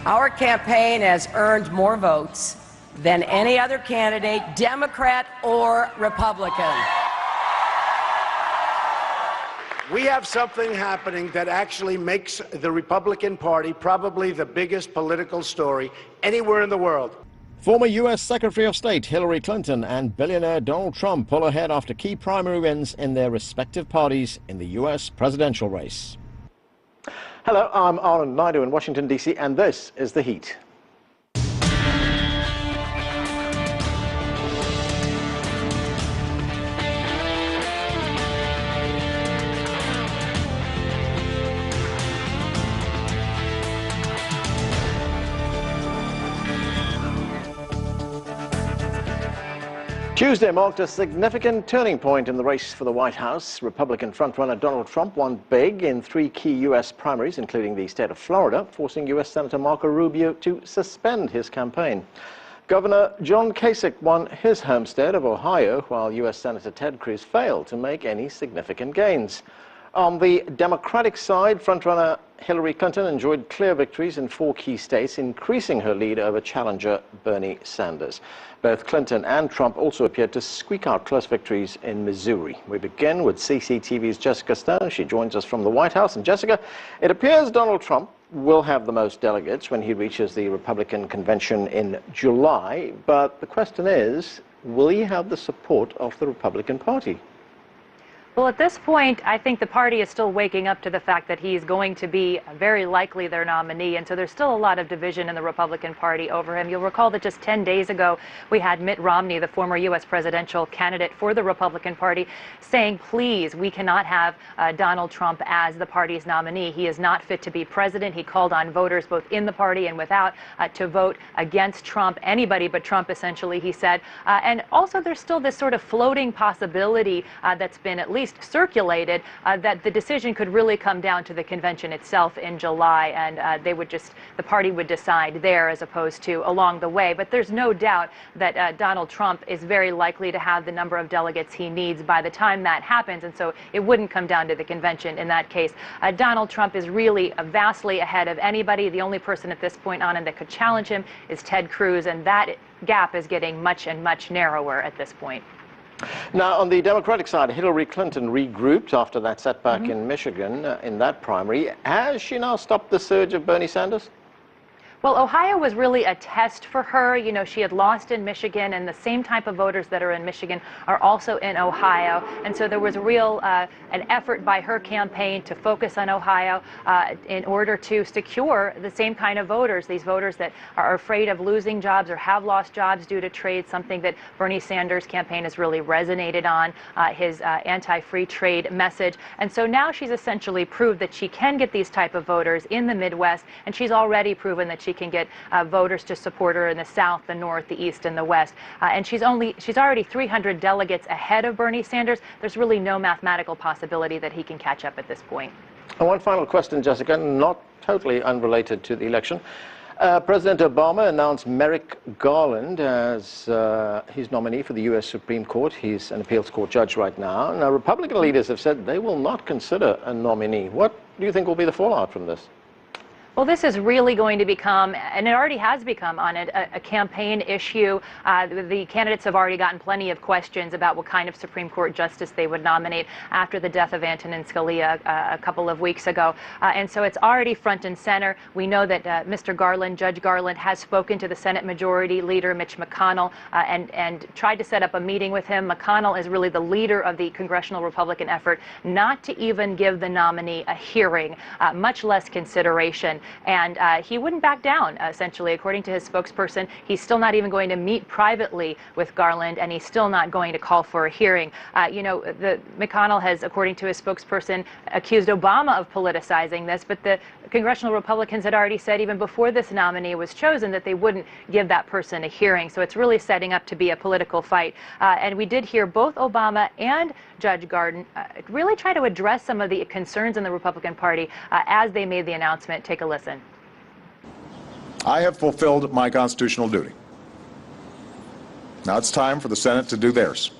Our campaign has earned more votes than any other candidate, Democrat or Republican. We have something happening that actually makes the Republican Party probably the biggest political story anywhere in the world. Former U.S. Secretary of State Hillary Clinton and billionaire Donald Trump pull ahead after key primary wins in their respective parties in the U.S. presidential race. Hello, I'm Arlen Naidu in Washington, D.C., and this is The Heat. Tuesday marked a significant turning point in the race for the White House. Republican frontrunner Donald Trump won big in 3 key U.S. primaries, including the state of Florida, forcing U.S. Senator Marco Rubio to suspend his campaign. Governor John Kasich won his home state of Ohio, while U.S. Senator Ted Cruz failed to make any significant gains. On the Democratic side, frontrunner Hillary Clinton enjoyed clear victories in 4 key states, increasing her lead over challenger Bernie Sanders. Both Clinton and Trump also appeared to squeak out close victories in Missouri. We begin with CCTV's Jessica Stone. She joins us from the White House. And Jessica, it appears Donald Trump will have the most delegates when he reaches the Republican convention in July. But the question is, will he have the support of the Republican Party? Well, at this point, I think the party is still waking up to the fact that he's going to be very likely their nominee, and so there's still a lot of division in the Republican Party over him. You'll recall that just 10 days ago, we had Mitt Romney, the former U.S. presidential candidate for the Republican Party, saying, please, we cannot have Donald Trump as the party's nominee. He is not fit to be president. He called on voters, both in the party and without, to vote against Trump, anybody but Trump, essentially, he said. And also, there's still this sort of floating possibility that's been at least circulated that the decision could really come down to the convention itself in July, and the party would decide there as opposed to along the way. But there's no doubt that Donald Trump is very likely to have the number of delegates he needs by the time that happens, and so it wouldn't come down to the convention in that case. Donald Trump is really vastly ahead of anybody. The only person at this point on him that could challenge him is Ted Cruz, and that gap is getting much and much narrower at this point. Now, on the Democratic side, Hillary Clinton regrouped after that setback in Michigan in that primary. Has she now stopped the surge of Bernie Sanders? Well, Ohio was really a test for her. You know, she had lost in Michigan, and the same type of voters that are in Michigan are also in Ohio. And so there was a real an effort by her campaign to focus on Ohio in order to secure the same kind of voters, these voters that are afraid of losing jobs or have lost jobs due to trade, something that Bernie Sanders' campaign has really resonated on, his anti-free trade message. And so now she's essentially proved that she can get these type of voters in the Midwest, and she's already proven that she can get voters to support her in the South, the North, the East, and the West. And she's already 300 delegates ahead of Bernie Sanders. There's really no mathematical possibility that he can catch up at this point. And one final question, Jessica, not totally unrelated to the election. President Obama announced Merrick Garland as his nominee for the U.S. Supreme Court. He's an appeals court judge right now. Now, Republican leaders have said they will not consider a nominee. What do you think will be the fallout from this? Well, this is really going to become, and it already has become on it, a campaign issue. The candidates have already gotten plenty of questions about what kind of Supreme Court justice they would nominate after the death of Antonin Scalia a couple of weeks ago. And so it's already front and center. We know that Mr. Garland, Judge Garland, has spoken to the Senate Majority Leader, Mitch McConnell, and tried to set up a meeting with him. McConnell is really the leader of the congressional Republican effort not to even give the nominee a hearing, much less consideration. And he wouldn't back down, essentially. According to his spokesperson, he's still not even going to meet privately with Garland, and he's still not going to call for a hearing. McConnell has, according to his spokesperson, accused Obama of politicizing this, but the congressional Republicans had already said even before this nominee was chosen that they wouldn't give that person a hearing. So it's really setting up to be a political fight. And we did hear both Obama and Judge Garland really try to address some of the concerns in the Republican Party as they made the announcement. Take a listen. I have fulfilled my constitutional duty. Now it's time for the Senate to do theirs.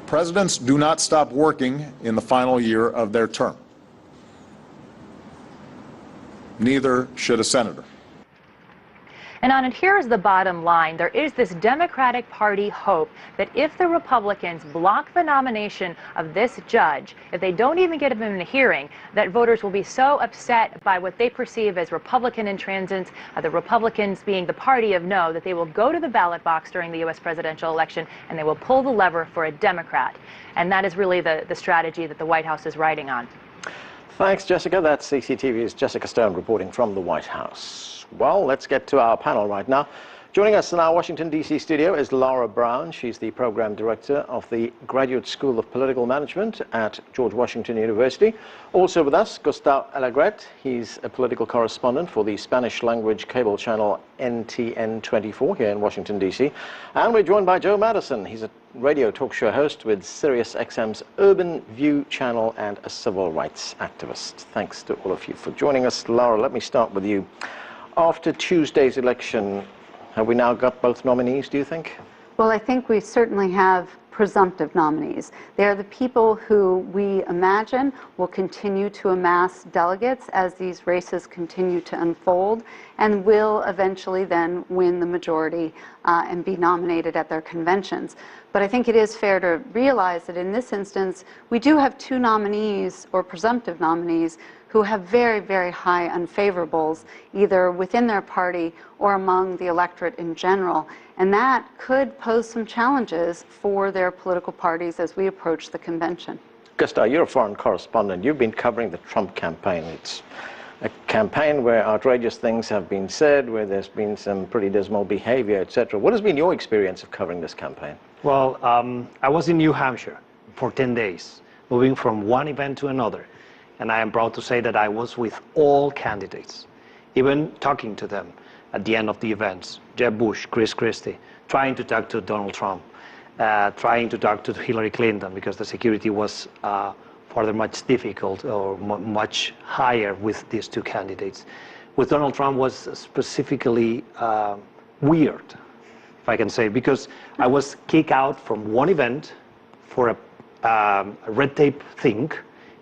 Presidents do not stop working in the final year of their term. Neither should a senator. And on it, here's the bottom line. There is this Democratic Party hope that if the Republicans block the nomination of this judge, if they don't even get him in a hearing, that voters will be so upset by what they perceive as Republican intransigence, the Republicans being the party of no, that they will go to the ballot box during the U.S. presidential election and they will pull the lever for a Democrat. And that is really the strategy that the White House is riding on. Thanks, Jessica. That's CCTV's Jessica Stone reporting from the White House. Well, let's get to our panel right now. Joining us in our Washington, D.C. studio is Laura Brown. She's the program director of the Graduate School of Political Management at George Washington University. Also with us, Gustavo Alegret. He's a political correspondent for the Spanish language cable channel NTN24 here in Washington, D.C. And we're joined by Joe Madison. He's a radio talk show host with SiriusXM's Urban View channel and a civil rights activist. Thanks to all of you for joining us. Laura, let me start with you. After Tuesday's election, have we now got both nominees, do you think? Well, I think we certainly have presumptive nominees. They are the people who we imagine will continue to amass delegates as these races continue to unfold and will eventually then win the majority and be nominated at their conventions. But I think it is fair to realize that in this instance, we do have two nominees or presumptive nominees who have very, very high unfavorables, either within their party or among the electorate in general. And that could pose some challenges for their political parties as we approach the convention. Gustavo, you're a foreign correspondent. You've been covering the Trump campaign. It's a campaign where outrageous things have been said, where there's been some pretty dismal behavior, etc. What has been your experience of covering this campaign? Well, I was in New Hampshire for 10 days, moving from one event to another. And I am proud to say that I was with all candidates, even talking to them at the end of the events. Jeb Bush, Chris Christie, trying to talk to Donald Trump, trying to talk to Hillary Clinton, because the security was further much difficult or much higher with these two candidates. With Donald Trump was specifically weird, if I can say, because I was kicked out from one event for a red tape thing,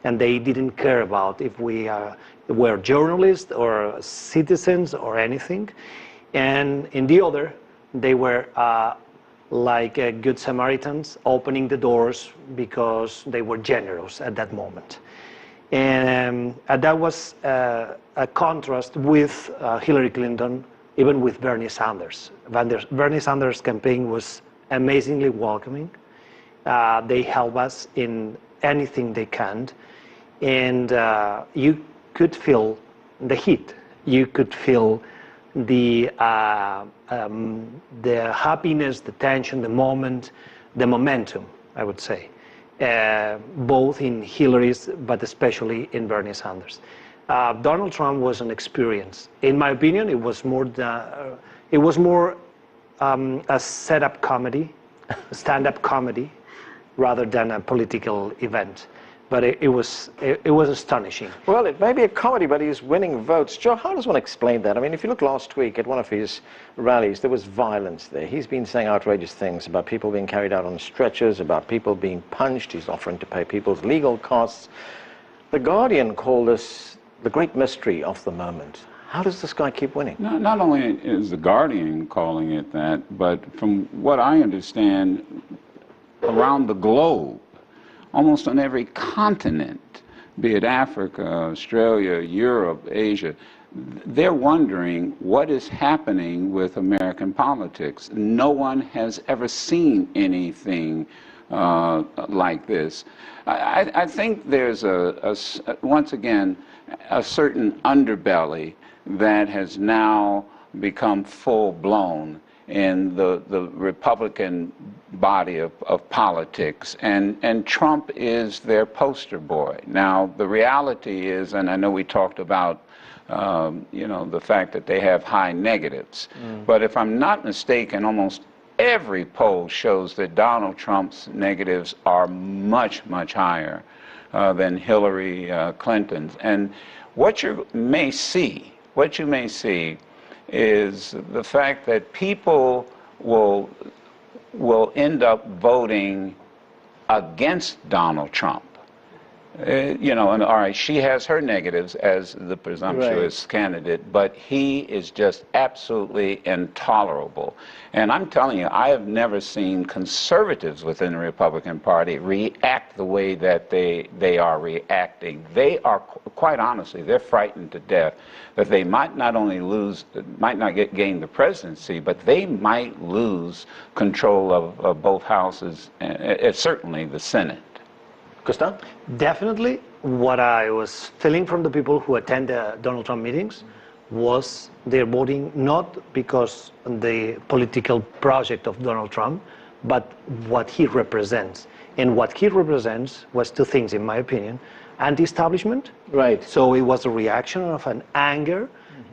and they didn't care about if we were journalists or citizens or anything. And in the other, they were like good Samaritans, opening the doors because they were generous at that moment. And that was a contrast with Hillary Clinton, even with Bernie Sanders. Bernie Sanders' campaign was amazingly welcoming. They help us in anything they can. And you could feel the heat. You could feel the happiness, the tension, the moment, the momentum, I would say, both in Hillary's, but especially in Bernie Sanders. Donald Trump was an experience. In my opinion, it was more a setup comedy, a stand-up comedy, rather than a political event. But it was astonishing. Well, it may be a comedy, but he's winning votes. Joe, how does one explain that? I mean, if you look last week at one of his rallies, there was violence there. He's been saying outrageous things about people being carried out on stretchers, about people being punched. He's offering to pay people's legal costs. The Guardian called this the great mystery of the moment. How does this guy keep winning? Not only is the Guardian calling it that, but from what I understand, around the globe, almost on every continent, be it Africa, Australia, Europe, Asia, they're wondering what is happening with American politics. No one has ever seen anything like this. I think there's once again, a certain underbelly that has now become full-blown in the Republican body of politics, and Trump is their poster boy. Now, the reality is, and I know we talked about the fact that they have high negatives, but if I'm not mistaken, almost every poll shows that Donald Trump's negatives are much, much higher than Hillary Clinton's. And what you may see is the fact that people will end up voting against Donald Trump You know, and all right, she has her negatives as the presumptuous candidate, but he is just absolutely intolerable. And I'm telling you, I have never seen conservatives within the Republican Party react the way that they are reacting. They are, quite honestly, they're frightened to death that they might not only gain the presidency, but they might lose control of both houses, and certainly the Senate. Gustav? Definitely, what I was feeling from the people who attend the Donald Trump meetings was they're voting not because the political project of Donald Trump, but what he represents. And what he represents was two things, in my opinion: anti-establishment. Right. So it was a reaction of an anger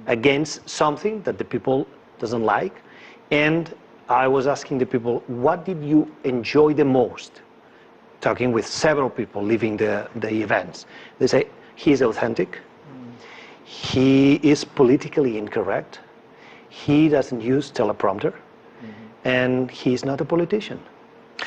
against something that the people doesn't like. And I was asking the people, what did you enjoy the most? Talking with several people leaving the events. They say, he's authentic, he is politically incorrect, he doesn't use teleprompter, and he's not a politician.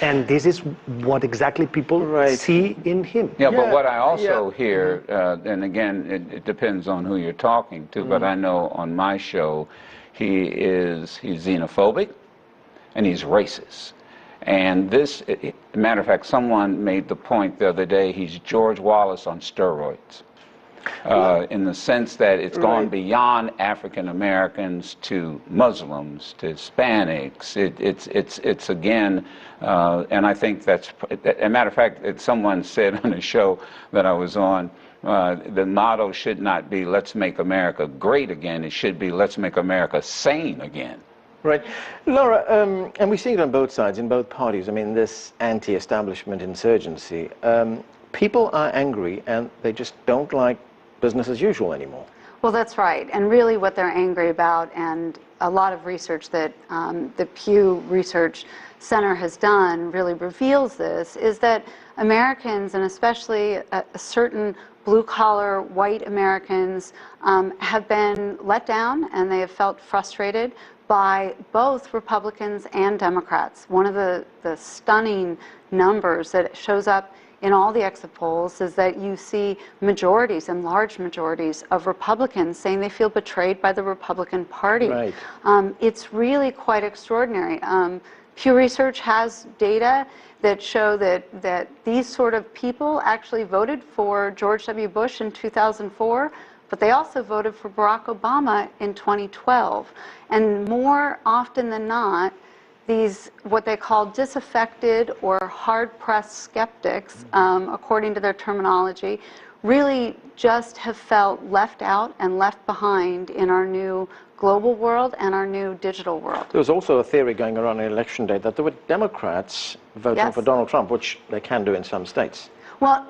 And this is what exactly people see in him. Yeah, but what I also hear, and again, it depends on who you're talking to, but I know on my show, he's xenophobic and he's racist. And this, matter of fact, someone made the point the other day, he's George Wallace on steroids. In the sense that it's gone beyond African Americans to Muslims, to Hispanics. It's again, and I think that's, as a matter of fact, someone said on a show that I was on, the motto should not be let's make America great again, it should be let's make America sane again. Right. Laura, and we see it on both sides, in both parties. I mean, this anti-establishment insurgency, people are angry and they just don't like business as usual anymore. Well, that's right. And really what they're angry about, and a lot of research that the Pew Research Center has done really reveals this, is that Americans, and especially a certain blue-collar white Americans, have been let down and they have felt frustrated by both Republicans and Democrats. One of the stunning numbers that shows up in all the exit polls is that you see majorities and large majorities of Republicans saying they feel betrayed by the Republican Party. Right. It's really quite extraordinary. Pew Research has data that show that these sort of people actually voted for George W. Bush in 2004, but they also voted for Barack Obama in 2012. And more often than not, these what they call disaffected or hard-pressed skeptics, according to their terminology, really just have felt left out and left behind in our new global world and our new digital world. There was also a theory going around on election day that there were Democrats voting for Donald Trump, which they can do in some states. Well,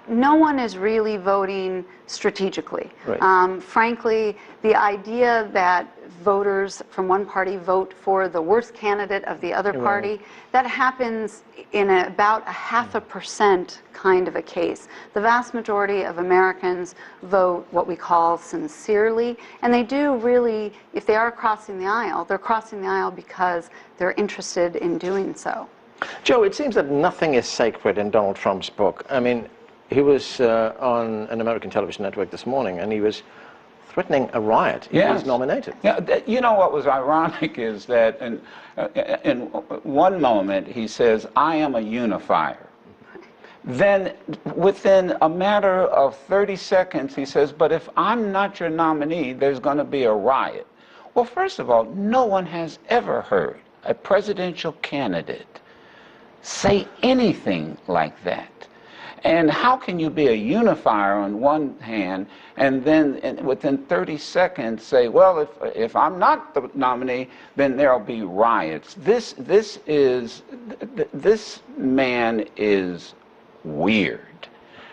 no one is really voting strategically. Right. Frankly, the idea that voters from one party vote for the worst candidate of the other party, that happens in about 0.5% kind of a case. The vast majority of Americans vote what we call sincerely, and they do really, if they are crossing the aisle, they're crossing the aisle because they're interested in doing so. Joe, it seems that nothing is sacred in Donald Trump's book. I mean, he was on an American television network this morning, and he was threatening a riot. He was nominated. Yeah, you know what was ironic is that in one moment he says, I am a unifier. Then within a matter of 30 seconds he says, but if I'm not your nominee, there's going to be a riot. Well, first of all, no one has ever heard a presidential candidate say anything like that. And how can you be a unifier on one hand and then within 30 seconds say, well, if I'm not the nominee, then there'll be riots. This man is weird.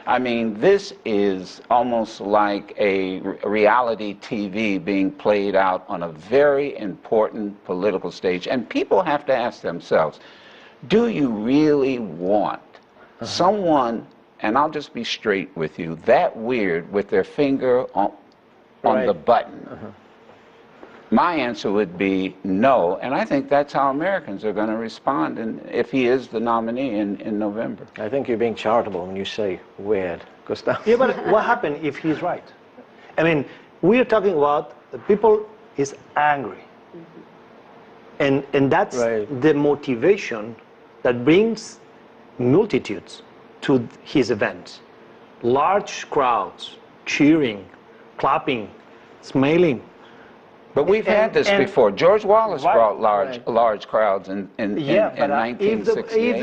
I mean, this is almost like a reality TV being played out on a very important political stage. And people have to ask themselves, do you really want someone, and I'll just be straight with you, that weird with their finger on the button? My answer would be no, and I think that's how Americans are going to respond if he is the nominee in November. I think you're being charitable when you say weird, Gustav. Yeah, but what happened if he's right? I mean, we are talking about the people is angry. And that's the motivation that brings multitudes to his events. Large crowds, cheering, clapping, smiling. But we've had this before. George Wallace brought large crowds in 1968.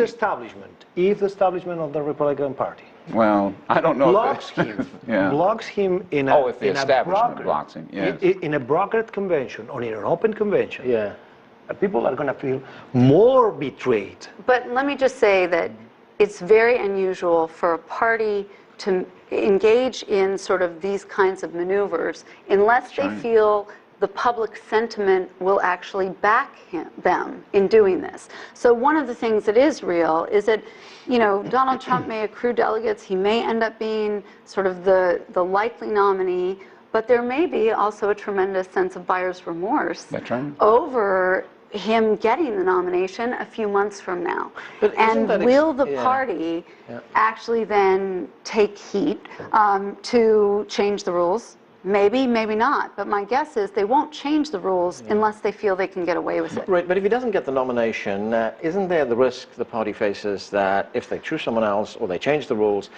If the establishment of the Republican Party well, I don't know. Blocks him in a if the establishment blocks him, yes. In a brokered convention or in an open convention, people are going to feel more betrayed. But let me just say that it's very unusual for a party to engage in sort of these kinds of maneuvers unless they feel the public sentiment will actually back them in doing this. So one of the things that is real is that, you know, Donald Trump may accrue delegates, he may end up being sort of the likely nominee, but there may be also a tremendous sense of buyer's remorse over him getting the nomination a few months from now. And will the party actually then take heat to change the rules? Maybe, maybe not. But my guess is they won't change the rules unless they feel they can get away with it. Right, but if he doesn't get the nomination, isn't there the risk the party faces that if they choose someone else or they change the rules,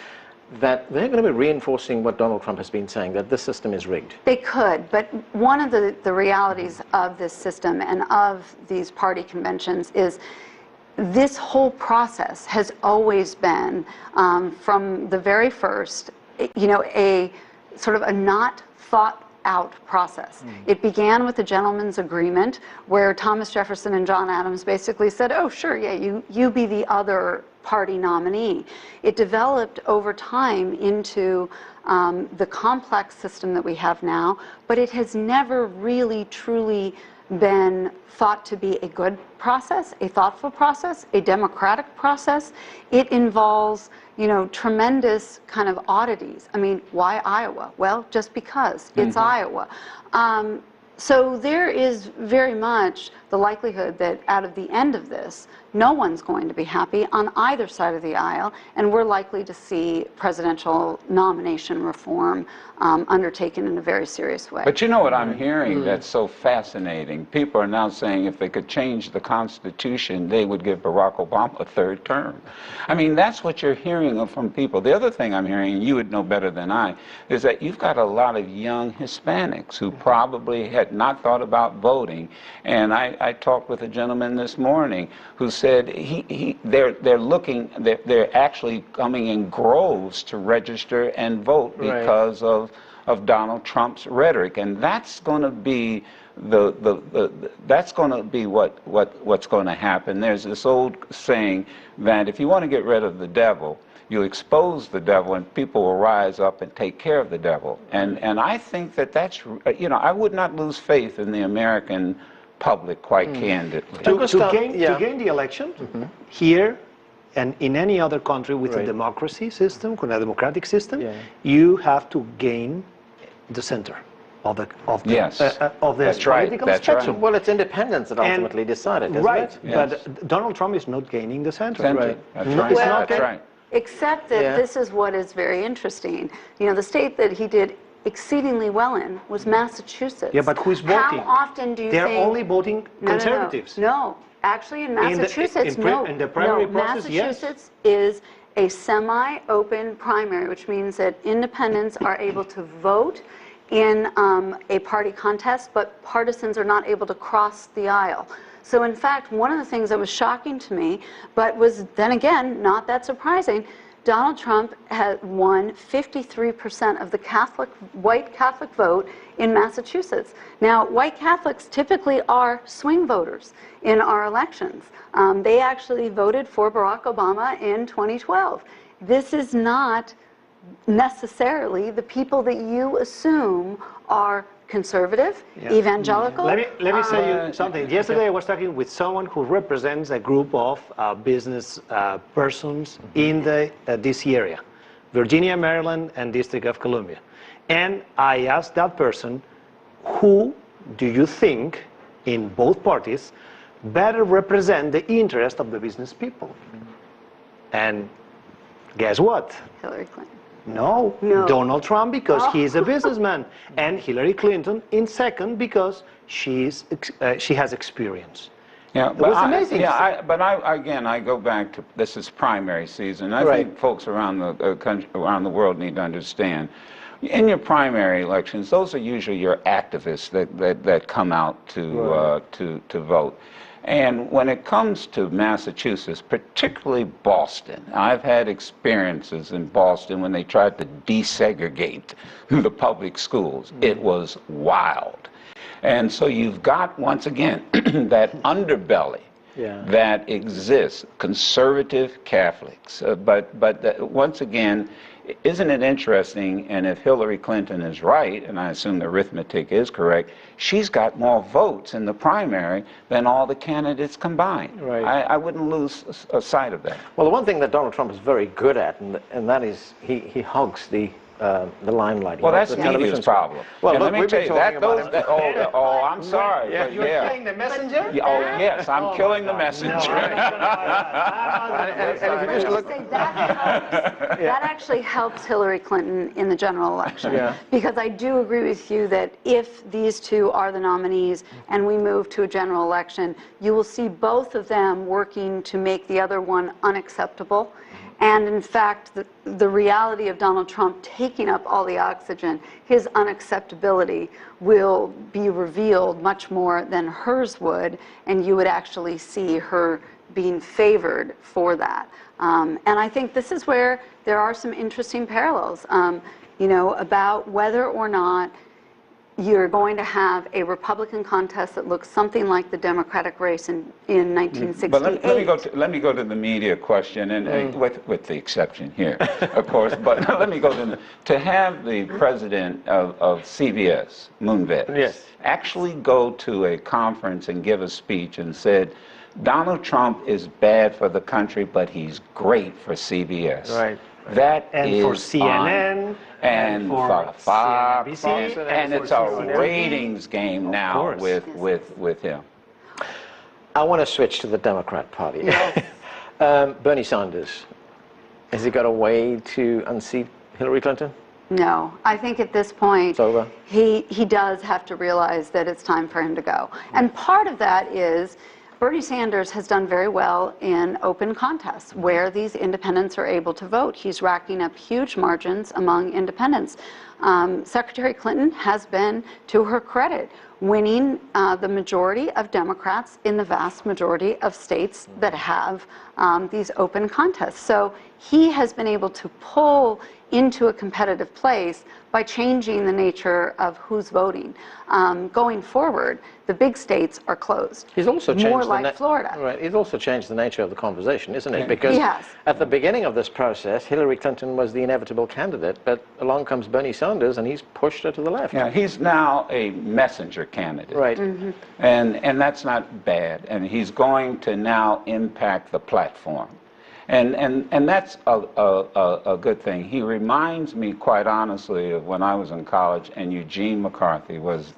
that they're going to be reinforcing what Donald Trump has been saying, that this system is rigged? They could, but one of the realities of this system and of these party conventions is this whole process has always been, from the very first, you know, a sort of a not thought out process. It began with the gentleman's agreement where Thomas Jefferson and John Adams basically said, oh sure, yeah, you be the other party nominee. It developed over time into the complex system that we have now, but it has never really truly been thought to be a good process, a thoughtful process, a democratic process. It involves, you know, tremendous kind of oddities. I mean, why Iowa? Well, just because it's Iowa. So there is very much the likelihood that out of the end of this, no one's going to be happy on either side of the aisle, and we're likely to see presidential nomination reform undertaken in a very serious way. But you know what I'm hearing that's so fascinating? People are now saying if they could change the Constitution, they would give Barack Obama a third term. I mean, that's what you're hearing from people. The other thing I'm hearing, and you would know better than I, is that you've got a lot of young Hispanics who probably had not thought about voting. And I talked with a gentleman this morning who said they're actually coming in groves to register and vote because of Donald Trump's rhetoric, and that's going to be that's going to be what's going to happen. There's this old saying that if you want to get rid of the devil, you expose the devil and people will rise up and take care of the devil. And I think that's, you know, I would not lose faith in the American public, quite candidly. To gain the election here and in any other country with a democracy system, with a democratic system, you have to gain the center of the political spectrum. Well, it's independents that ultimately decided, isn't it? But Donald Trump is not gaining the center. That's right. Except that this is what is very interesting. You know, the state that he did exceedingly well in was Massachusetts. Yeah, but who's voting? How often do you think... They're only voting conservatives. No. Actually, in Massachusetts, in the primary process, Massachusetts is a semi-open primary, which means that independents are able to vote in a party contest, but partisans are not able to cross the aisle. So in fact, one of the things that was shocking to me, but was then again not that surprising, Donald Trump had won 53% of the white Catholic vote in Massachusetts. Now, white Catholics typically are swing voters in our elections. They actually voted for Barack Obama in 2012. This is not necessarily the people that you assume are conservative, evangelical. Let me say you something. Yesterday I was talking with someone who represents a group of business persons in the DC area, Virginia, Maryland, and District of Columbia. And I asked that person who do you think in both parties better represent the interest of the business people? And guess what? Hillary Clinton. No, Donald Trump, because he's a businessman, and Hillary Clinton in second because she has experience. Yeah, It was amazing. Again, I go back to this is primary season. I think folks around the country, around the world need to understand. In your primary elections, those are usually your activists that come out to vote. And when it comes to Massachusetts, particularly Boston, I've had experiences in Boston when they tried to desegregate the public schools. It was wild. And so you've got, once again, that underbelly that exists, conservative Catholics. Once again, isn't it interesting, and if Hillary Clinton is right, and I assume the arithmetic is correct, she's got more votes in the primary than all the candidates combined. Right. I wouldn't lose sight of that. Well, the one thing that Donald Trump is very good at, and that is he hogs the limelight. Well, that's the media's problem. Well, and look, let me tell you, I'm Right. sorry. Yeah. But You're killing the messenger? Oh, yes, I'm killing the messenger. That actually helps Hillary Clinton in the general election. Because I do agree with you that if these two are the nominees and we move to a general election, you will see both of them working to make the other one unacceptable. And in fact, the reality of Donald Trump taking up all the oxygen, his unacceptability will be revealed much more than hers would, and you would actually see her being favored for that. And I think this is where there are some interesting parallels, about whether or not you're going to have a Republican contest that looks something like the Democratic race in 1968. But let me go to the media question, and with the exception here, of course. But let me go to have the president of CBS, Moonves, actually go to a conference and give a speech and said, Donald Trump is bad for the country, but he's great for CBS. Right. That and is for CNN and for Fox, CNBC, and it's a ratings game now with him. I want to switch to the Democrat Party. Bernie Sanders, has he got a way to unseat Hillary Clinton? No, I think at this point, It's over. he does have to realize that it's time for him to go. And part of that is Bernie Sanders has done very well in open contests where these independents are able to vote. He's racking up huge margins among independents. Secretary Clinton has been, to her credit, winning the majority of Democrats in the vast majority of states that have these open contests. So he has been able to pull into a competitive place by changing the nature of who's voting. Going forward, the big states are closed. He's also changed more like Florida. Right. He's also changed the nature of the conversation, isn't it? Because at the beginning of this process, Hillary Clinton was the inevitable candidate, but along comes Bernie Sanders, and he's pushed her to the left. Yeah, he's now a messenger candidate. Right. And that's not bad. And he's going to now impact the platform. And that's a good thing. He reminds me, quite honestly, of when I was in college, and Eugene McCarthy was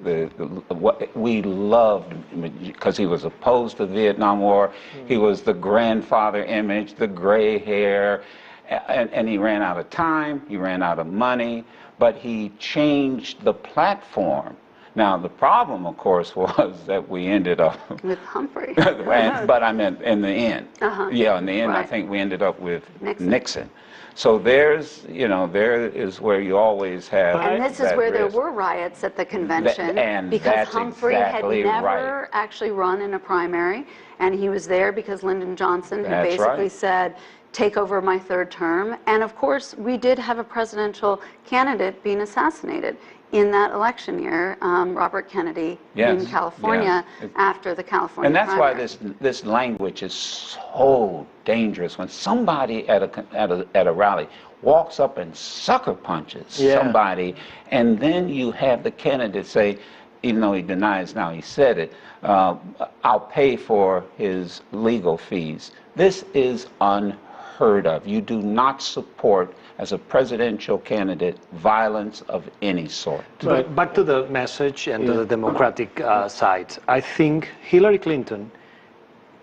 what we loved, because he was opposed to the Vietnam War. He was the grandfather image, the gray hair, and he ran out of time, he ran out of money, but he changed the platform. Now, the problem, of course, was that we ended up with Humphrey. But I meant in the end. Yeah, in the end, I think we ended up with Nixon. So there is where you always have. And this is where there were riots at the convention because Humphrey had never actually run in a primary, and he was there because Lyndon Johnson had basically said, take over my third term. And of course, we did have a presidential candidate being assassinated in that election year, Robert Kennedy in California after the California And that's primary. why this language is so dangerous. When somebody at a rally walks up and sucker punches somebody, and then you have the candidate say, even though he denies now he said it, I'll pay for his legal fees. This is unheard heard of. You do not support, as a presidential candidate, violence of any sort. But back to the message and to the Democratic side. I think Hillary Clinton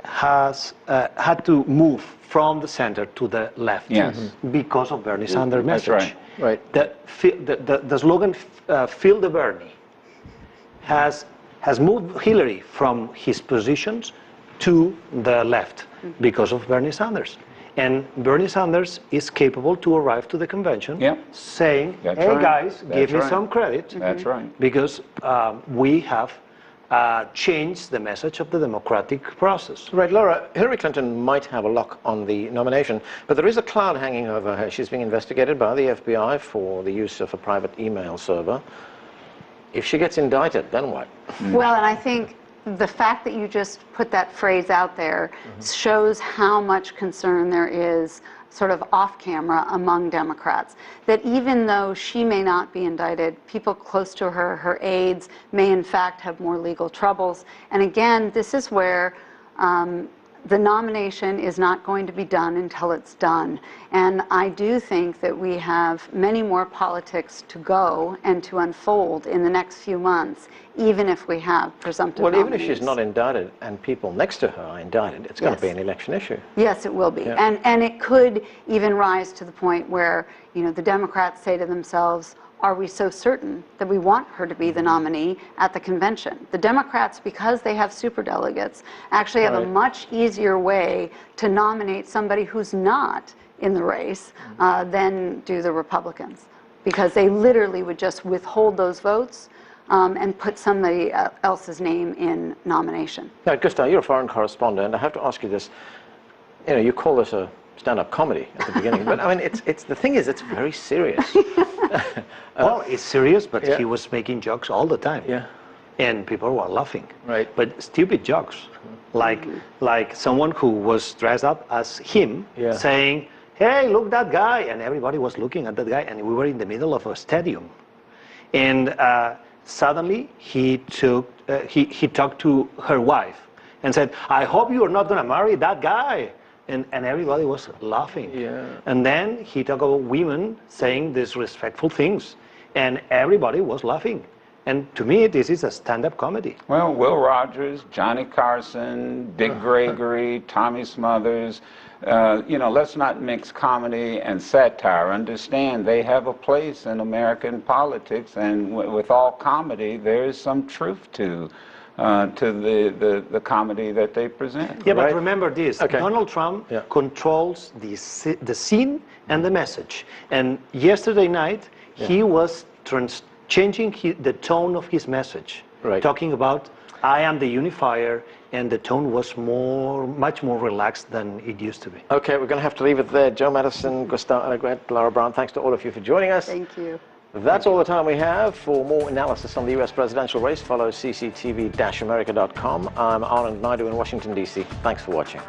has had to move from the center to the left because of Bernie Sanders' message. Right. The slogan, Feel the Bernie, has moved Hillary from his positions to the left because of Bernie Sanders. And Bernie Sanders is capable to arrive to the convention saying, hey guys, give me some credit. That's right. Because we have changed the message of the democratic process. Right, Laura, Hillary Clinton might have a lock on the nomination, but there is a cloud hanging over her. She's being investigated by the FBI for the use of a private email server. If she gets indicted, then what? Well, and I think the fact that you just put that phrase out there shows how much concern there is sort of off camera among Democrats, that even though she may not be indicted, people close to her, her aides, may in fact have more legal troubles. And again, this is where the nomination is not going to be done until it's done. And I do think that we have many more politics to go and to unfold in the next few months, even if we have presumptive nominees. Even if she's not indicted and people next to her are indicted, it's going to be an election issue. Yes, it will be. And it could even rise to the point where, you know, the Democrats say to themselves, are we so certain that we want her to be the nominee at the convention? The Democrats, because they have superdelegates, actually have a much easier way to nominate somebody who's not in the race than do the Republicans, because they literally would just withhold those votes and put somebody else's name in nomination. Now, Gustav, you're a foreign correspondent. I have to ask you this. You know, you call this a stand-up comedy at the beginning, but I mean, it's the thing is, it's very serious. Well, it's serious, but he was making jokes all the time. And people were laughing. Right. But stupid jokes. Like someone who was dressed up as him saying, hey, look that guy. And everybody was looking at that guy, and we were in the middle of a stadium. And suddenly he talked to her wife and said, I hope you're not going to marry that guy. And everybody was laughing. And then he talked about women saying disrespectful things. And everybody was laughing. And to me, this is a stand-up comedy. Well, Will Rogers, Johnny Carson, Dick Gregory, Tommy Smothers, you know, let's not mix comedy and satire. Understand they have a place in American politics, and with all comedy, there is some truth to the comedy that they present. Yeah, but remember this, Donald Trump controls the scene and the message. And yesterday night, he was changing the tone of his message, talking about, I am the unifier, and the tone was much more relaxed than it used to be. Okay, we're going to have to leave it there. Joe Madison, Gustav Alegret, Laura Brown, thanks to all of you for joining us. Thank you. That's all the time we have. For more analysis on the U.S. presidential race, follow cctv-america.com. I'm Anand Naidu in Washington, D.C. Thanks for watching.